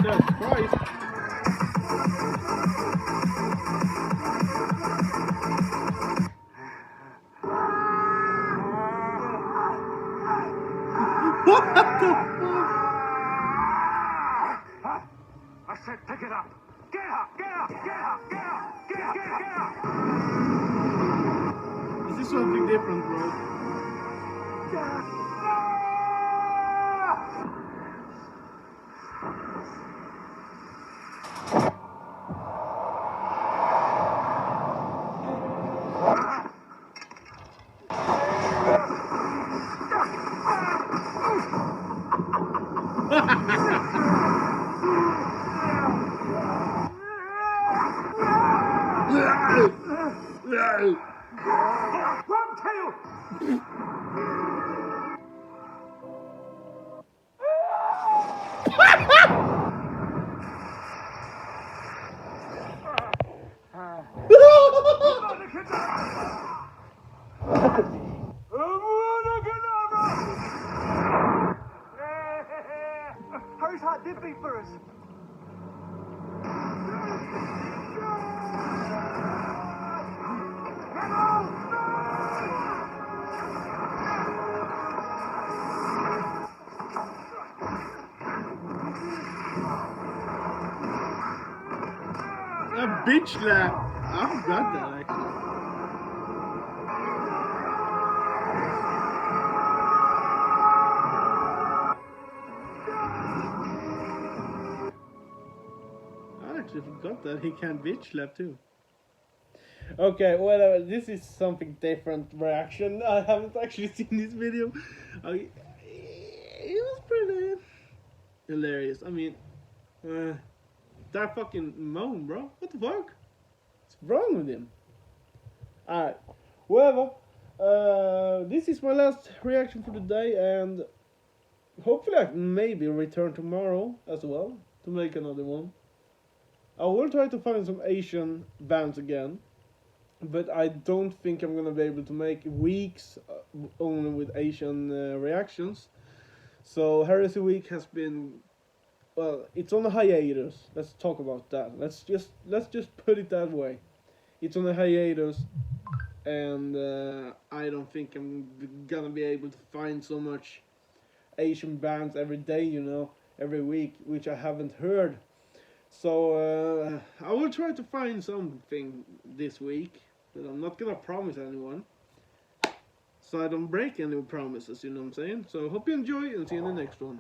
Jesus Christ. What the fuck? I said pick it up. Get up, get up, get up, get up, get up. This is something different, bro. One tail. Hurry's hot did beat first. A bitch slap. I forgot that actually. I actually forgot that he can bitch slap too. Okay, whatever. This is something different reaction. I haven't actually seen this video. It was pretty hilarious. I mean, that fucking moan, bro. What the fuck? What's wrong with him? Alright, whatever. This is my last reaction for the day, and hopefully I can maybe return tomorrow as well to make another one. I will try to find some Asian bands again, but I don't think I'm gonna be able to make weeks only with Asian reactions. So Heresy Week has been, well, it's on a hiatus. Let's talk about that. Let's just put it that way. It's on a hiatus, and I don't think I'm gonna be able to find so much Asian bands every day, you know, every week, which I haven't heard. So I will try to find something this week, but I'm not gonna promise anyone, so I don't break any promises, you know what I'm saying? So hope you enjoy, and see you in the next one.